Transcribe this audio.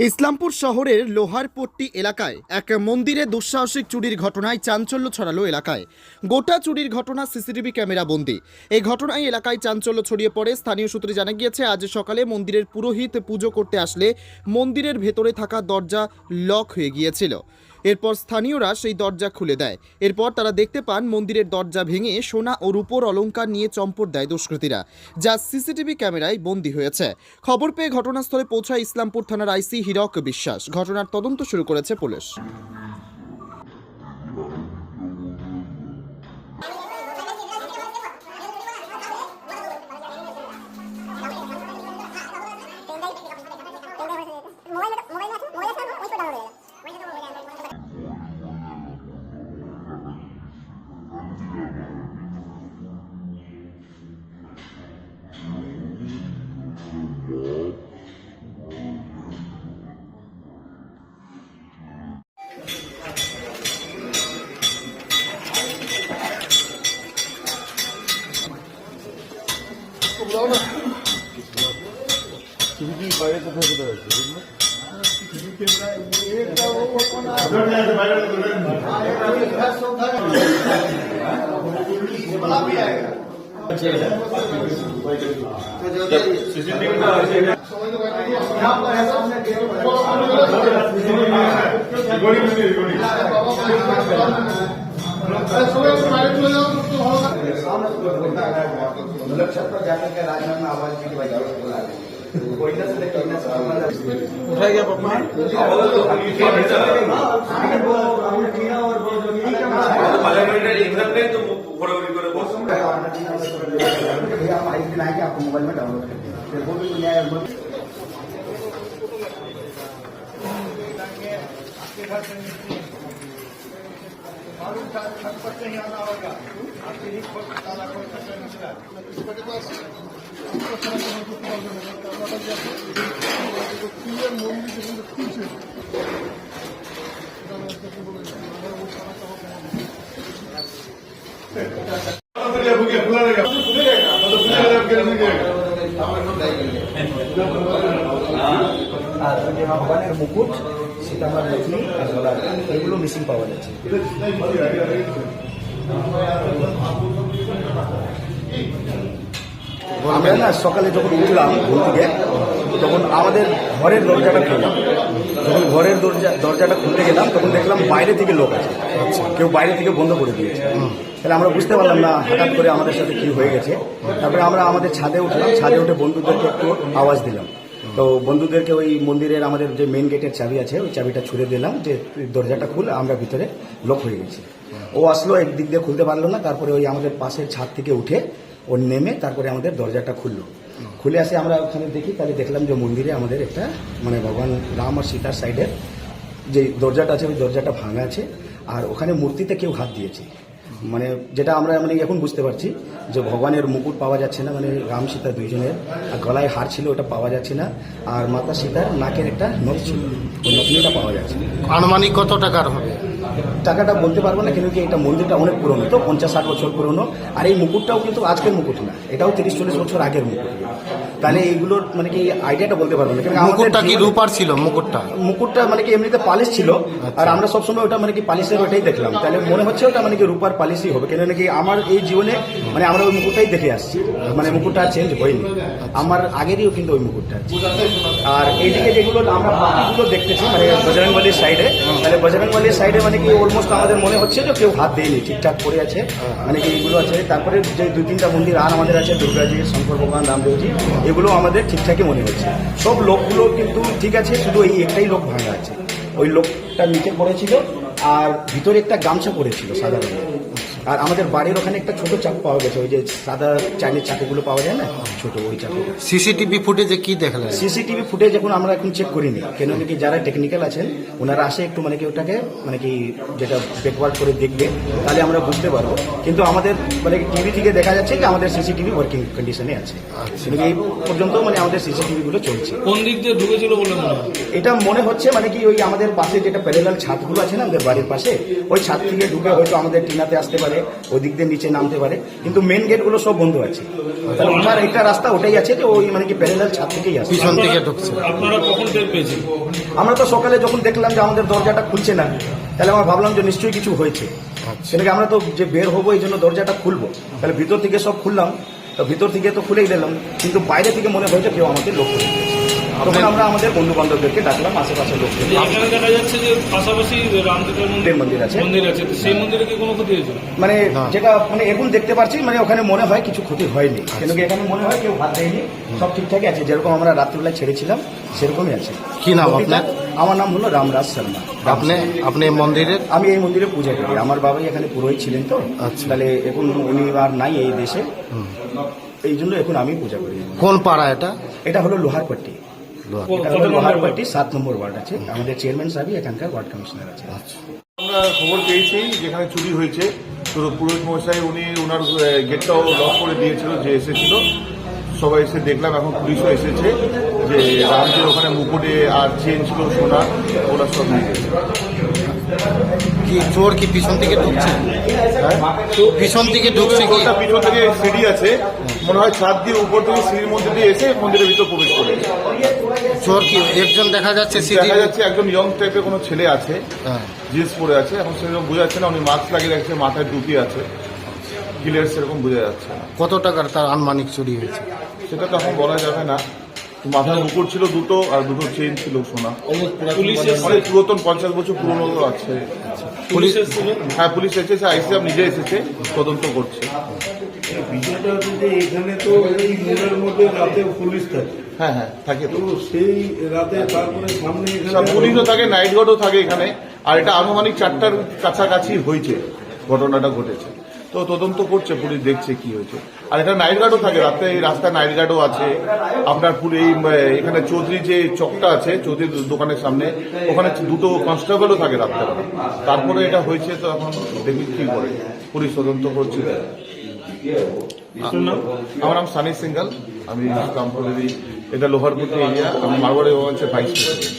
ইসলামপুর শহরের লোহারপট্টি এলাকায় এক মন্দিরে দুঃসাহসিক চুরির ঘটনায় চাঞ্চল্য ছড়ালো এলাকায়। গোটা চুরির ঘটনা সিসিটিভি ক্যামেরা বন্দী। এই ঘটনায় এলাকায় চাঞ্চল্য ছড়িয়ে পড়ে। স্থানীয় সূত্রে জানা গিয়েছে, আজ সকালে মন্দিরের পুরোহিত পুজো করতে আসলে মন্দিরের ভেতরে থাকা দরজা লক হয়ে গিয়েছিল। এরপর স্থানীয়রা সেই দরজা খুলে দেয়। এরপর তারা দেখতে পান মন্দিরের দরজা ভেঙে সোনা ও রূপোর অলংকার নিয়ে চম্পট দেয় দুষ্কৃতীরা, যা সিসিটিভি ক্যামেরায় বন্দী হয়েছে। খবর পেয়ে ঘটনাস্থলে পৌঁছায় ইসলামপুর থানার আইসি হীরক বিশ্বাস। ঘটনার তদন্ত শুরু করেছে পুলিশ। তুমি কি বাইরে কোথায় কোথায় আছে उठाया गया पापा आपको मोबाइल में डाउनलोड करते हैं वो भी ভগবানের মুকুট, সীতামার লক্ষ্মী আর গলার এগুলো মিসিং পাওয়া যাচ্ছে। আমরা না সকালে যখন উঠলাম ঘুম থেকে, তখন আমাদের ঘরের দরজাটা খুললাম। যখন ঘরের দরজাটা খুলতে গেলাম, তখন দেখলাম বাইরে থেকে লোক আছে, কেউ বাইরে থেকে বন্ধ করে দিয়েছে। তাহলে আমরা বুঝতে পারলাম না হঠাৎ করে আমাদের সাথে কি হয়ে গেছে। তারপরে আমরা আমাদের ছাদে উঠলাম, ছাদে উঠে বন্ধুদেরকে একটু আওয়াজ দিলাম। তো বন্ধুদেরকে ওই মন্দিরের আমাদের যে মেন গেটের চাবি আছে, ওই চাবিটা ছুড়ে দিলাম যে দরজাটা খুলে, আমরা ভিতরে লক হয়ে গেছি। ও আসলো, একদিক দিয়ে খুলতে পারলো না। তারপরে ওই আমাদের পাশের ছাদ থেকে উঠে ও নেমে তারপরে আমাদের দরজাটা খুললো। খুলে আসে আমরা ওখানে দেখি, তাহলে দেখলাম যে মন্দিরে আমাদের একটা মানে ভগবান রাম আর সীতার সাইডের যে দরজাটা আছে, ওই দরজাটা ভাঙা আছে। আর ওখানে মূর্তিতে কেউ হাত দিয়েছে, মানে যেটা আমরা মানে এখন বুঝতে পারছি যে ভগবানের মুকুট পাওয়া যাচ্ছে না, মানে রাম সীতা দুইজনের। আর গলায় হার ছিল, ওটা পাওয়া যাচ্ছে না। আর মাতা সীতার নাকের একটা নথ ছিল, ওই নথনিটা পাওয়া যাচ্ছে। আনুমানিক কত টাকার হবে? টাকাটা বলতে পারবো না, কেন কি এটা মন্দিরটা অনেক পুরনো, তো 50-60 বছর পুরনো। আর এই মুকুটটাও কিন্তু আজকের মুকুট না, এটাও 30-40 বছর আগের মুকুট। তাহলে এইগুলোর মানে কি আইডিয়াটা বলতে পারবো না। মুকুটটা কি রূপার ছিল? মুকুটটা মানে কি এমনিতে পালিশ ছিল। আর আমরা সবসময় ওটা মানে কি পালিশের ওটাই দেখলাম, তাহলে মনে হচ্ছে ওটা মানে কি রূপার পালিশই হবে। কেন নাকি আমার এই জীবনে মানে আমরা ওই মুকুটটাই দেখে আসছি, মানে মুকুটটা চেঞ্জ হয়নি, আমার আগেরইও কিন্তু ওই মুকুটটা আছে। আর এইদিকে যেগুলো আমরা বাকিগুলো দেখতেছি মানে বজরংবলীর সাইডে, তাহলে বজরংবলীর সাইডে মানে কি অলমোস্ট আমাদের মনে হচ্ছে যে কেউ হাত দেয়নি, ঠিকঠাক করে আছে, মানে কি এইগুলো আছে। তারপরে যে 2-3টা মন্দির আর আমাদের আছে, দুর্গাজি, শঙ্কর ভগবান, রামদেবজি, এগুলো আমাদের ঠিকঠাকই মনে হচ্ছে। সব লোকগুলো কিন্তু ঠিক আছে, শুধু এই একটাই লোক ভাঙা আছে। ওই লোকটা নিচে পড়েছিল আর ভিতরে একটা গামছা পড়েছিল সাদা রঙের। আর আমাদের বাড়ির ওখানে একটা ছোট চাকু পাওয়া গেছে, ওই যে সাদা চাইনিজ চাকুগুলো পাওয়া যায় না, ছোট ওই চাকু। সিসিটিভি ফুটেজে কি দেখলেন? সিসিটিভি ফুটেজ এখন আমরা চেক করিনি, কেন কি যারা টেকনিক্যাল আছেন ওনারা আসে একটু মানে কি ওটাকে মানে কি যেটা ব্যাকওয়ার্ড করে দেখবে, তাহলে আমরা বুঝতে পারবো। কিন্তু আমাদের মানে টিভি থেকে দেখা যাচ্ছে যে আমাদের সিসিটিভি ওয়ার্কিং কন্ডিশনে আছে। কিন্তু এই পর্যন্ত মানে আমাদের সিসিটিভি গুলো চলছে। কোন দিক দিয়ে ঢুকেছিল বলে মনে হয়? এটা মনে হচ্ছে মানে কি ওই আমাদের পাশে যেটা প্যারালাল ছাদগুলো আছে না আমাদের বাড়ির পাশে, ওই ছাদ থেকে ঢুকে হয়তো আমাদের টিনাতে আসতে পারে, পারে, ওদিক দিয়ে নিচে নামতে পারে, কিন্তু মেন গেটগুলো সব বন্ধ আছে। তাহলে ওঠার একটা রাস্তা ওটাই আছে যে ওই মানে কি প্যারেলাল ছাদ থেকেই আসে। পিছন থেকে ঢুকছে। আপনারা কখন টের পেয়েছেন? আমরা তো সকালে যখন দেখলাম যে আমাদের দরজাটা খুলছে না, তাহলে আমরা ভাবলাম যে নিশ্চয়ই কিছু হয়েছে। সেটাকে আমরা তো যে বের হবো এই জন্য দরজাটা খুলবো, তাহলে ভিতর থেকে সব খুললাম, তো ভিতর থেকে তো খুলেই দিলাম, কিন্তু বাইরে থেকে মনে হয়েছে কেউ আমাকে লোক করে দিয়েছে। তখন আমরা আমাদের বন্ধু বান্ধবদেরকে ডাকলাম, আশেপাশের লোককে। এখানে দেখা যাচ্ছে যে পাশাপাশি রামদেবের মন্দির আছে। মন্দির আছে, তো সেই মন্দিরে কি কোনো ক্ষতি হয়েছে? মানে যেটা মানে এখন দেখতে পাচ্ছি, মানে ওখানে মনে হয় কিছু ক্ষতি হয়নি, কেন কি এখানে মনে হয় কেউ হাত দেয়নি, সব ঠিকঠাকই আছে, যেরকম আমরা রাত্রিবেলায় ছেড়েছিলাম সেরকমই আছে। কি নাম আপনার? আমার নাম হলো রামরাজ শর্মা। আপনি এই মন্দিরের? আমি এই মন্দিরে পূজা করি, আমার বাবাই এখানে পুরোহিত ছিলেন, তো তাহলে এখন উনি আর নাই এই দেশে, এই জন্য এখন আমি পূজা করি। কোন পাড়া এটা? এটা হলো লোহারপট্টি। এটা হলো লোহারপট্টি 7 নম্বর ওয়ার্ড আছে। আমাদের চেয়ারম্যান সাহেবই এখানকার ওয়ার্ড কমিশনার আছে। আমরা খবর পেয়েছি যেখানে চুরি হয়েছে, তো পুরোহিত মশাই উনি ওনার গেটটাও লক করে দিয়েছিল, যে এসেছিল সবাই এসে দেখলাম, এখন পুলিশও এসেছে, যে রামদের ওখানে মুকুটে আর চেন ছিল সোনা, ওরা সব নিয়ে গেছে। কি চোর কি পিছন থেকে ঢুকছে? পিছন থেকে ঢুকছে কি? ওটা পিছন থেকে সিঁড়ি আছে, মনে হয় ছাদ দিয়ে উপর থেকে সিঁড়ির মধ্যে দিয়ে এসে মন্দিরের ভিতর প্রবেশ করে। চোর কি একজন দেখা যাচ্ছে? দেখা যাচ্ছে একজন ইয়ং টাইপের কোনো ছেলে আছে, জিন্স পরে আছে, এখন সেরকম বোঝা যাচ্ছে না, উনি মাস্ক লাগিয়ে রাখছে, মাথায় টুপি আছে, ক্লিয়ার সেরকম বোঝা যাচ্ছে না। কত টাকার তার আনুমানিক চুরি হয়েছে? সেটা তো এখন বলা যাবে না। মাথার মুকুট ছিল দুটো, আর দুটো চেন ছিল সোনা, অনেক পুরাতন, 50 বছর পুরনো আছে। পুলিশ এসেছিল? হ্যাঁ, পুলিশ এসেছে, আইসিএফ নিজে এসেছে, তদন্ত করছে। বিষয়টা হচ্ছে যে এখানে তো এই মোড়ের মধ্যে রাতে পুলিশ থাকে, হ্যাঁ হ্যাঁ থাকে তো, তো সেই রাতে তারপরে সামনে সব এখানে পুলিশও থাকে, নাইট গার্ডও থাকে এখানে। আর এটা আনুমানিক 4টার কাছাকাছি হয়েছে ঘটনাটা ঘটেছে, তো তদন্ত করছে পুলিশ, দেখছে কি হয়েছে। আর এটা নাইট গার্ডও থাকে রাতে, এই রাস্তায় নাইট গার্ডও আছে। আপনার পুরো এই এখানে চৌধুরী যে চকটা আছে, চৌধুরীর দোকানের সামনে, ওখানে দুটো কনস্টেবলও থাকে রাত্রেবেলা। তারপরে এটা হয়েছে, তো এখন দেখি কি করে, পুলিশ তদন্ত করছে। আমার নাম সানি সিঙ্গাল, আমি কামপুরেরই, এটা লোহারপুর এরিয়া, আমি মারওয়াড়ি ভাইস প্রেসিডেন্ট।